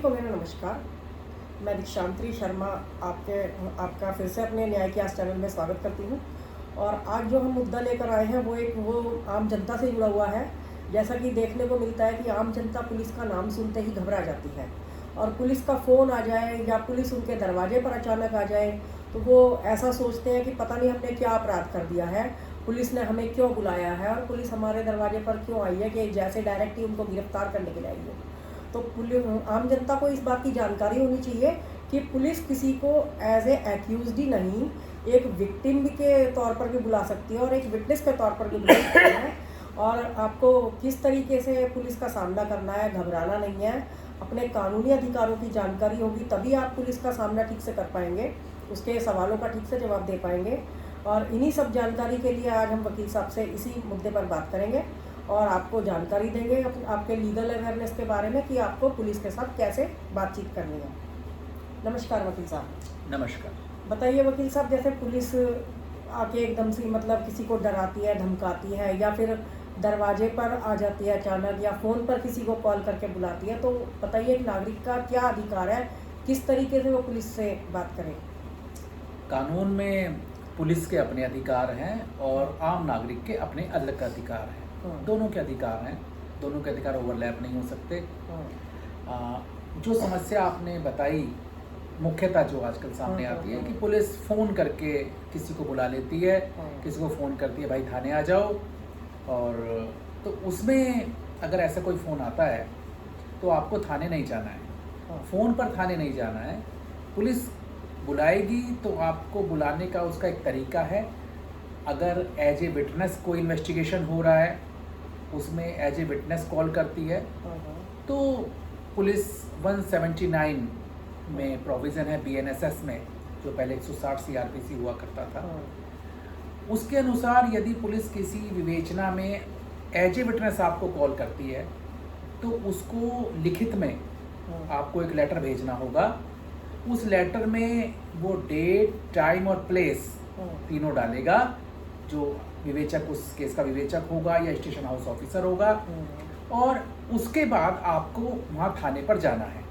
को मेरा नमस्कार। मैं दीक्षांत्री शर्मा आपका फिर से अपने न्याय के आस चैनल में स्वागत करती हूँ। और आज जो हम मुद्दा लेकर आए हैं वो आम जनता से जुड़ा हुआ है। जैसा कि देखने को मिलता है कि आम जनता पुलिस का नाम सुनते ही घबरा जाती है, और पुलिस का फ़ोन आ जाए या पुलिस उनके दरवाजे पर अचानक आ जाए तो वो ऐसा सोचते हैं कि पता नहीं हमने क्या अपराध कर दिया है, पुलिस ने हमें क्यों बुलाया है और पुलिस हमारे दरवाजे पर क्यों आई है, कि जैसे डायरेक्ट ही उनको गिरफ्तार करने के लिए आई है। तो आम जनता को इस बात की जानकारी होनी चाहिए कि पुलिस किसी को एज ए एक्यूज्ड ही नहीं, एक विक्टिम के तौर पर भी बुला सकती है और एक विटनेस के तौर पर भी बुला सकती है। और आपको किस तरीके से पुलिस का सामना करना है, घबराना नहीं है, अपने कानूनी अधिकारों की जानकारी होगी तभी आप पुलिस का सामना ठीक से कर पाएंगे, उसके सवालों का ठीक से जवाब दे पाएंगे। और इन्हीं सब जानकारी के लिए आज हम वकील साहब से इसी मुद्दे पर बात करेंगे और आपको जानकारी देंगे आपके लीगल अवेयरनेस के बारे में कि आपको पुलिस के साथ कैसे बातचीत करनी है। नमस्कार वकील साहब। नमस्कार। बताइए वकील साहब, जैसे पुलिस आके एकदम से मतलब किसी को डराती है, धमकाती है, या फिर दरवाजे पर आ जाती है अचानक, या फ़ोन पर किसी को कॉल करके बुलाती है, तो बताइए नागरिक का क्या अधिकार है, किस तरीके से वो पुलिस से बात करें। कानून में पुलिस के अपने अधिकार हैं और आम नागरिक के अपने अलग अधिकार हैं। दोनों के अधिकार हैं, दोनों के अधिकार ओवरलैप नहीं हो सकते। जो समस्या आपने बताई मुख्यतः जो आजकल सामने आती है कि पुलिस फ़ोन करके किसी को बुला लेती है, किसी को फ़ोन करती है भाई थाने आ जाओ, और तो उसमें अगर ऐसा कोई फ़ोन आता है तो आपको थाने नहीं जाना है, फ़ोन पर थाने नहीं जाना है। पुलिस बुलाएगी तो आपको बुलाने का उसका एक तरीका है। अगर एज ए विटनेस कोई इन्वेस्टिगेशन हो रहा है उसमें एज ए विटनेस कॉल करती है तो पुलिस 179 में प्रोविज़न है BNSS में, जो पहले 160 CRPC हुआ करता था, उसके अनुसार यदि पुलिस किसी विवेचना में एज ए विटनेस आपको कॉल करती है तो उसको लिखित में आपको एक लेटर भेजना होगा। उस लेटर में वो डेट, टाइम और प्लेस तीनों डालेगा। जो विवेचक, उस केस का विवेचक होगा या स्टेशन हाउस ऑफिसर होगा, और उसके बाद आपको वहाँ थाने पर जाना है।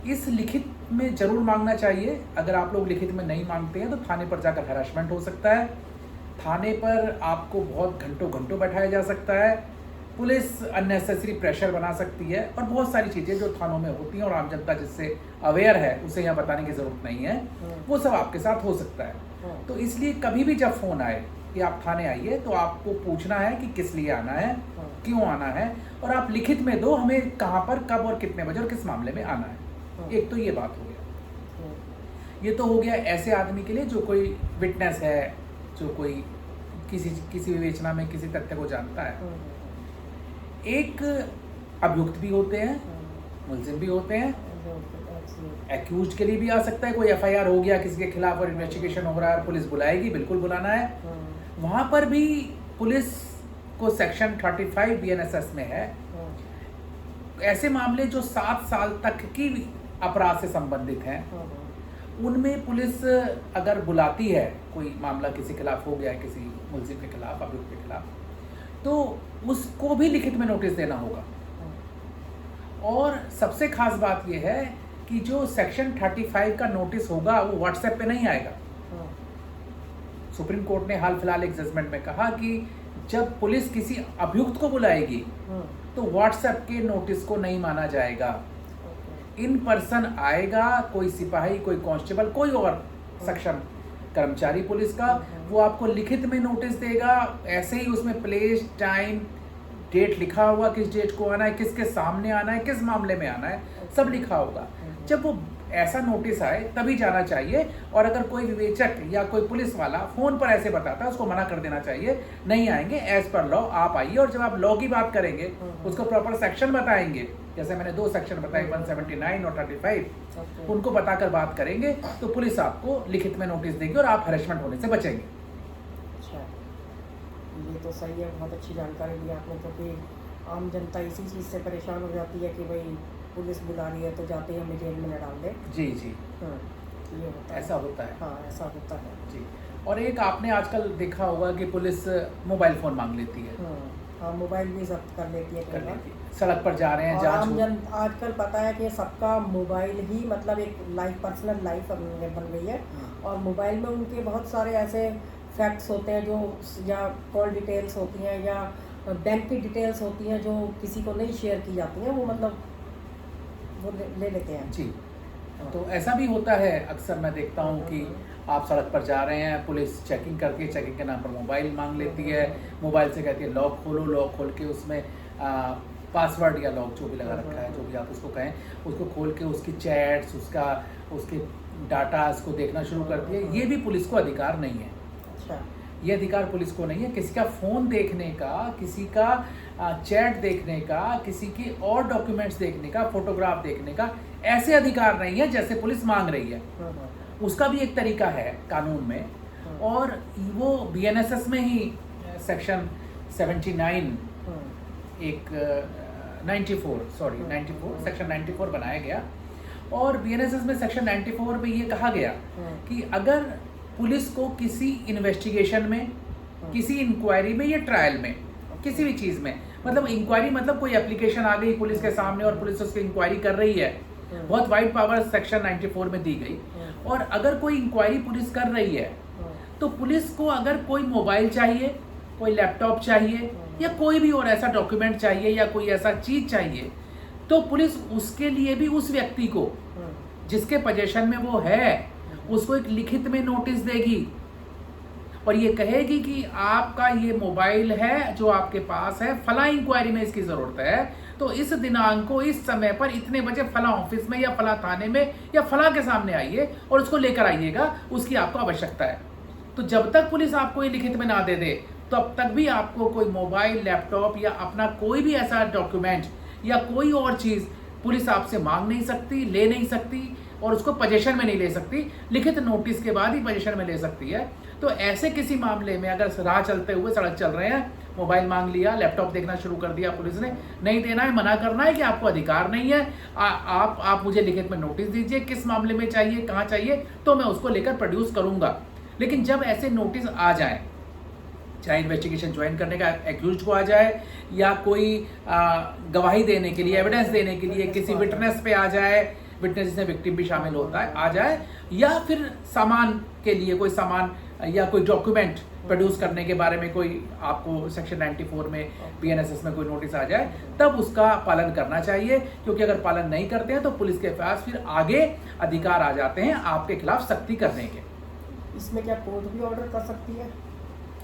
इस लिखित में ज़रूर मांगना चाहिए। अगर आप लोग लिखित में नहीं मांगते हैं तो थाने पर जाकर हैरेसमेंट हो सकता है, थाने पर आपको बहुत घंटों घंटों बैठाया जा सकता है, पुलिस अननेसेसरी प्रेशर बना सकती है, और बहुत सारी चीज़ें जो थानों में होती हैं और आम जनता जिससे अवेयर है उसे यहाँ बताने की ज़रूरत नहीं है, वो सब आपके साथ हो सकता है। तो इसलिए कभी भी जब फ़ोन आए कि आप थाने आइए तो आपको पूछना है कि किस लिए आना है, क्यों आना है, और आप लिखित में दो हमें कहाँ पर, कब और कितने बजे और किस मामले में आना है। एक तो ये बात हो गया। ये तो हो गया ऐसे आदमी के लिए जो कोई विटनेस है, जो कोई किसी विवेचना में किसी तथ्य को जानता है। एक अभियुक्त भी होते हैं, मुलजिम भी होते हैं। एक्यूज्ड के लिए भी आ सकता है, कोई FIR हो गया किसी के खिलाफ और इन्वेस्टिगेशन हो रहा है, पुलिस बुलाएगी, बिल्कुल बुलाना है। वहाँ पर भी पुलिस को सेक्शन 35 BNSS में है। ऐसे मामले जो 7 साल तक की अपराध से संबंधित हैं, उनमें पुलिस अगर बुलाती है, कोई मामला किसी के खिलाफ हो गया है, किसी मुलजिम के खिलाफ, अभियुक्त के खिलाफ, तो उसको भी लिखित में नोटिस देना होगा। और सबसे खास बात यह है कि जो सेक्शन 35 का नोटिस होगा वो व्हाट्सएप पे नहीं आएगा। सुप्रीम कोर्ट ने हाल फिलहाल एक जजमेंट में कहा कि जब पुलिस किसी अभियुक्त को बुलाएगी तो व्हाट्सएप के नोटिस को नहीं माना जाएगा। इन पर्सन आएगा, कोई सिपाही, कोई कांस्टेबल, कोई और सक्षम कर्मचारी पुलिस का, वो आपको लिखित में नोटिस देगा। ऐसे ही उसमें प्लेस, टाइम, डेट लिखा होगा, किस डेट को आना है, किसके सामने आना है, किस मामले में आना है, सब लिखा होगा। जब वो ऐसा नोटिस आए तभी जाना चाहिए। और अगर कोई विवेचक या कोई पुलिस वाला फ़ोन पर ऐसे बताता है उसको मना कर देना चाहिए, नहीं आएंगे, एज पर लॉ आप आइए। और जब आप लॉ की बात करेंगे उसको प्रॉपर सेक्शन बताएंगे, जैसे मैंने 2 सेक्शन बताए 179 और 35, उनको बताकर बात करेंगे तो पुलिस आपको लिखित में नोटिस देगी और आप हैरेसमेंट होने से बचेंगे। अच्छा, ये तो सही है, बहुत अच्छी जानकारी दी आपने, क्योंकि आम जनता इसी चीज़ से परेशान हो जाती है कि भाई पुलिस बुला रही है तो जाते ही हमें जेल में न डाल दे। जी जी, ये होता है, ऐसा होता है। हाँ ऐसा होता है जी। और एक आपने आजकल देखा होगा कि पुलिस मोबाइल फ़ोन मांग लेती है। हाँ, मोबाइल भी जब्त कर लेती है कर कई बार। लेती है। सड़क पर जा रहे हैं, और जांच आम हो। जन आजकल पता है कि सबका मोबाइल ही मतलब एक लाइफ, पर्सनल लाइफ बन गई है। और मोबाइल में उनके बहुत सारे ऐसे फैक्ट्स होते हैं जो, या कॉल डिटेल्स होती हैं, या बैंक की डिटेल्स होती हैं जो किसी को नहीं शेयर की जाती हैं, वो मतलब वो ले लेते हैं। जी, तो ऐसा भी होता है अक्सर। मैं देखता हूँ कि आप सड़क पर जा रहे हैं, पुलिस चेकिंग करके, चेकिंग के नाम पर मोबाइल मांग लेती है, मोबाइल से कहती है लॉक खोलो, लॉक खोल के उसमें पासवर्ड या लॉक जो भी लगा रखा है, जो भी आप उसको कहें, उसको खोल के उसकी चैट्स, उसके डाटा उसको देखना शुरू करती है। ये भी पुलिस को अधिकार नहीं है। अच्छा। ये अधिकार पुलिस को नहीं है किसी का फ़ोन देखने का, किसी का चैट देखने का, किसी की और डॉक्यूमेंट्स देखने का, फोटोग्राफ देखने का ऐसे अधिकार नहीं है जैसे पुलिस मांग रही है। उसका भी एक तरीका है कानून में, और वो बीएनएसएस में ही सेक्शन 79 एक 94 सेक्शन 94 बनाया गया। और बीएनएसएस में सेक्शन 94 में ये कहा गया कि अगर पुलिस को किसी इन्वेस्टिगेशन में, किसी इंक्वायरी में या ट्रायल में, किसी भी चीज़ में, मतलब इंक्वायरी मतलब कोई एप्लीकेशन आ गई पुलिस के सामने और पुलिस उसकी इंक्वायरी कर रही है, बहुत वाइड पावर सेक्शन 94 में दी गई। और अगर कोई इंक्वायरी पुलिस कर रही है तो पुलिस को अगर कोई मोबाइल चाहिए, कोई लैपटॉप चाहिए, या कोई भी और ऐसा डॉक्यूमेंट चाहिए, या कोई ऐसा चीज़ चाहिए, तो पुलिस उसके लिए भी उस व्यक्ति को जिसके पोजीशन में वो है, उसको एक लिखित में नोटिस देगी और ये कहेगी कि आपका ये मोबाइल है जो आपके पास है, फला इंक्वायरी में इसकी ज़रूरत है, तो इस दिनांक को इस समय पर इतने बजे फला ऑफिस में या फला थाने में या फला के सामने आइए और उसको लेकर आइएगा, उसकी आपको आवश्यकता है। तो जब तक पुलिस आपको ये लिखित में ना दे दे, तब तक भी आपको कोई मोबाइल, लैपटॉप या अपना कोई भी ऐसा डॉक्यूमेंट या कोई और चीज़ पुलिस आपसे मांग नहीं सकती, ले नहीं सकती, और उसको पोजीशन में नहीं ले सकती। लिखित नोटिस के बाद ही पोजीशन में ले सकती है। तो ऐसे किसी मामले में अगर राह चलते हुए, सड़क चल रहे हैं, मोबाइल मांग लिया, लैपटॉप देखना शुरू कर दिया पुलिस ने, नहीं देना है, मना करना है कि आपको अधिकार नहीं है, आप मुझे लिखित में नोटिस दीजिए, किस मामले में चाहिए, कहाँ चाहिए, तो मैं उसको लेकर प्रोड्यूस करूँगा। लेकिन जब ऐसे नोटिस आ जाए, चाहे इन्वेस्टिगेशन ज्वाइन करने का एक्यूज्ड को आ जाए, या कोई गवाही देने के लिए, एविडेंस देने के लिए किसी विटनेस पे आ जाए, विटनेस जिसमें विक्टिम भी शामिल होता है, आ जाए, या फिर सामान के लिए कोई सामान या कोई डॉक्यूमेंट प्रोड्यूस करने के बारे में कोई आपको सेक्शन 94 में बीएनएसएस में कोई नोटिस आ जाए, तब उसका पालन करना चाहिए। क्योंकि अगर पालन नहीं करते हैं तो पुलिस के पास फिर आगे अधिकार आ जाते हैं आपके खिलाफ सख्ती करने के। इसमें क्या कोर्ट भी ऑर्डर कर सकती है?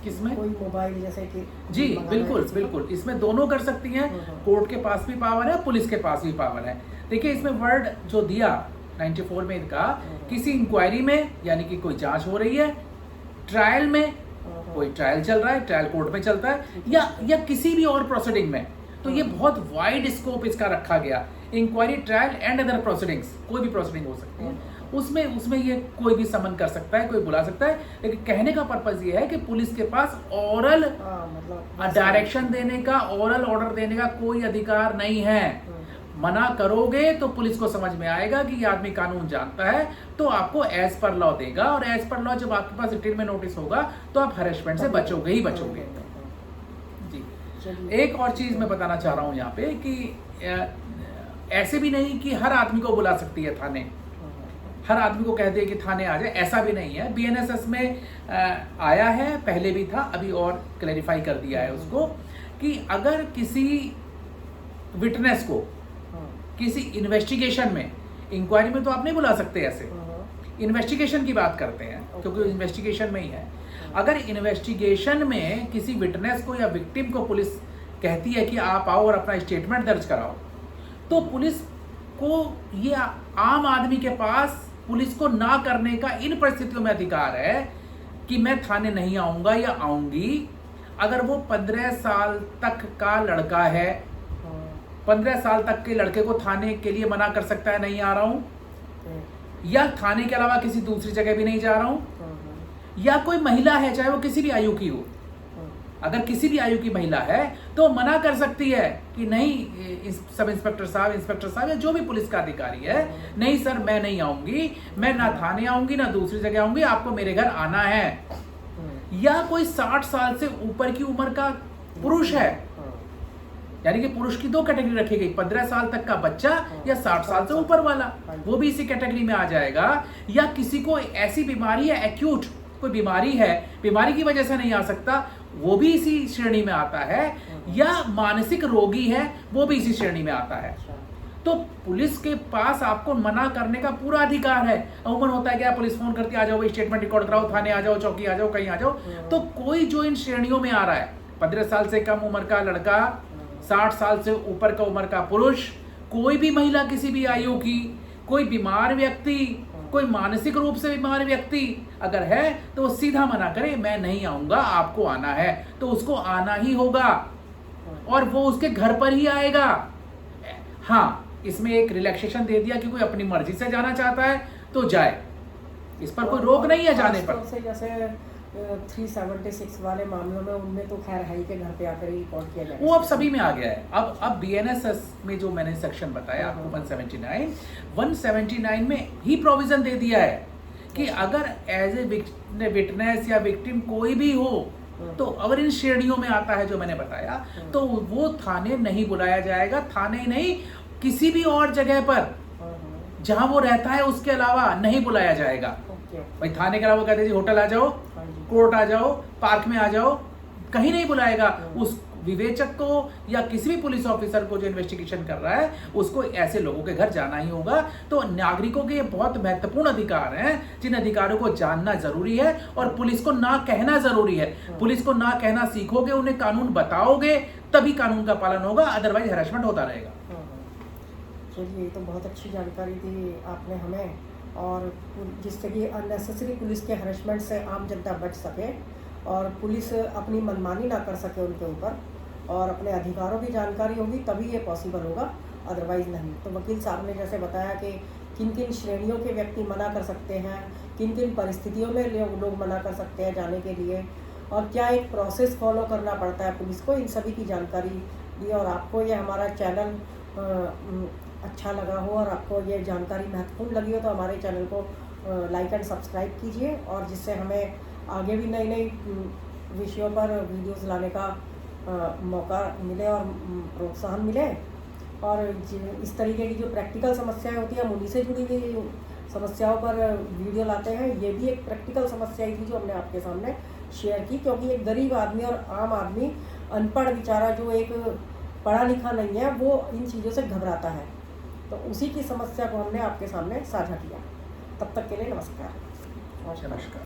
किसमें? कोई मोबाइल जैसे कि जी बिल्कुल, इसमें दोनों कर सकती हैं। कोर्ट के पास भी पावर है, पुलिस के पास भी पावर है। देखिए, इसमें वर्ड जो दिया 94 में इनका, किसी इंक्वायरी में, यानी कि कोई जांच हो रही है, ट्रायल में, कोई ट्रायल चल रहा है, ट्रायल कोर्ट में चलता है, या किसी भी और प्रोसीडिंग में, तो ये बहुत वाइड स्कोप इसका रखा गया। Inquiry, trial and other proceedings, कोई भी प्रोसीडिंग हो सकती है, उसमें ये कोई भी समन कर सकता है, कोई बुला सकता है। लेकिन कहने का पर्पज ये है कि पुलिस के पास ओरल डायरेक्शन देने का, ओरल ऑर्डर देने का कोई अधिकार नहीं है। मना करोगे तो पुलिस को समझ में आएगा कि ये आदमी कानून जानता है, तो आपको एज पर लॉ देगा, और एज पर लॉ जब आपके पास रिटन में नोटिस होगा तो आप हरेसमेंट से बचोगे ही बचोगे। जी, एक और चीज मैं बताना चाह रहा हूँ यहाँ पे कि ऐसे भी नहीं कि हर आदमी को बुला सकती है थाने, हर आदमी को कह दे कि थाने आ जाए, ऐसा भी नहीं है। बीएनएसएस में आया है, पहले भी था, अभी और क्लैरिफाई कर दिया है उसको, कि अगर किसी विटनेस को किसी इन्वेस्टिगेशन में, इंक्वायरी में तो आप नहीं बुला सकते, ऐसे इन्वेस्टिगेशन की बात करते हैं क्योंकि इन्वेस्टिगेशन में ही है। अगर इन्वेस्टिगेशन में किसी विटनेस को या विक्टिम को पुलिस कहती है कि आप आओ और अपना स्टेटमेंट दर्ज कराओ, तो पुलिस को, ये आम आदमी के पास पुलिस को ना करने का इन परिस्थितियों में अधिकार है कि मैं थाने नहीं आऊंगा या आऊंगी। अगर वो 15 साल तक का लड़का है, 15 साल तक के लड़के को थाने के लिए मना कर सकता है, नहीं आ रहा हूं, या थाने के अलावा किसी दूसरी जगह भी नहीं जा रहा हूं, या कोई महिला है, चाहे वो किसी भी आयु की हो, अगर किसी भी आयु की महिला है तो मना कर सकती है कि नहीं सब इंस्पेक्टर साहब या जो भी पुलिस का अधिकारी है, नहीं सर मैं नहीं आऊंगी, मैं ना थाने आऊंगी ना दूसरी जगह आऊंगी, आपको मेरे घर आना है। या कोई 60 साल से ऊपर की उम्र का पुरुष है यानी कि पुरुष की 2 कैटेगरी रखी गई, 15 साल तक का बच्चा या 60 साल से ऊपर वाला, वो भी इसी कैटेगरी में आ जाएगा। या किसी को ऐसी बीमारी है, एक्यूट कोई बीमारी है, बीमारी की वजह से नहीं आ सकता, वो भी इसी श्रेणी में आता है। या मानसिक रोगी है, वो भी इसी श्रेणी में आता है। तो पुलिस के पास आपको मना करने का पूरा अधिकार है। अमूमन होता है क्या, पुलिस फोन करती है, आ जाओ स्टेटमेंट रिकॉर्ड कराओ, थाने आ जाओ, चौकी आ जाओ, कहीं आ जाओ। तो कोई जो इन श्रेणियों में आ रहा है, 15 साल से कम उम्र का लड़का, 60 साल से ऊपर का उम्र का पुरुष, कोई भी महिला किसी भी आयु की, कोई बीमार व्यक्ति, कोई मानसिक रूप से बीमार व्यक्ति अगर है तो वो सीधा मना करे, मैं नहीं आऊंगा, आपको आना है तो उसको आना ही होगा और वो उसके घर पर ही आएगा। हाँ, इसमें एक रिलैक्सेशन दे दिया कि कोई अपनी मर्जी से जाना चाहता है तो जाए, इस पर कोई रोक नहीं है जाने पर। से जैसे 376 वाले मामलों में, उनमें तो खैर है ही के घर पे आकर ही रिकॉर्ड किया जाएगा, वो अब सभी में आ गया है। अब BNSS में जो मैंने सेक्शन बताया आपको 179 में ही प्रोविजन दे दिया है कि अगर एज ए विटनेस या विक्टिम कोई भी हो तो अगर इन श्रेणियों में आता है जो मैंने बताया, तो वो थाने नहीं बुलाया जाएगा। थाने नहीं, किसी भी और जगह पर जहां वो रहता है उसके अलावा नहीं बुलाया जाएगा। भाई थाने के अलावा कहते जी होटल आ जाओ, कोर्ट आ जाओ, पार्क में आ जाओ, कहीं नहीं बुलाएगा। उस विवेचक को या किसी भी पुलिस ऑफिसर को जो इन्वेस्टिगेशन कर रहा है, उसको ऐसे लोगों के घर जाना ही होगा। तो नागरिकों के ये बहुत महत्वपूर्ण अधिकार हैं, जिन अधिकारों को जानना जरूरी है और पुलिस को ना कहना जरूरी है। पुलिस को ना कहना सीखोगे, उन्हें कानून बताओगे, तभी कानून का पालन होगा, अदरवाइज हैरेसमेंट होता रहेगा। चलिए, तो बहुत अच्छी जानकारी दी आपने हमें, और जिससे कि अननेसेसरी पुलिस के हैरेसमेंट से आम जनता बच सके और पुलिस अपनी मनमानी ना कर सके उनके ऊपर, और अपने अधिकारों की जानकारी होगी तभी ये पॉसिबल होगा, अदरवाइज नहीं। तो वकील साहब ने जैसे बताया कि किन किन श्रेणियों के व्यक्ति मना कर सकते हैं, किन किन परिस्थितियों में लोग मना कर सकते हैं जाने के लिए, और क्या एक प्रोसेस फॉलो करना पड़ता है पुलिस को, इन सभी की जानकारी दी। और आपको ये हमारा चैनल अच्छा लगा हो और आपको ये जानकारी महत्वपूर्ण लगी हो तो हमारे चैनल को लाइक एंड सब्सक्राइब कीजिए, और जिससे हमें आगे भी नई नई विषयों पर वीडियोस लाने का मौका मिले और प्रोत्साहन मिले। और इस तरीके की जो प्रैक्टिकल समस्याएं होती हैं, हम उन्हीं से जुड़ी हुई समस्याओं पर वीडियो लाते हैं। ये भी एक प्रैक्टिकल समस्या ही थी जो हमने आपके सामने शेयर की, क्योंकि एक गरीब आदमी और आम आदमी, अनपढ़ बेचारा जो एक पढ़ा लिखा नहीं है, वो इन चीज़ों से घबराता है। तो उसी की समस्या को हमने आपके सामने साझा किया। तब तक के लिए नमस्कार। नमस्कार।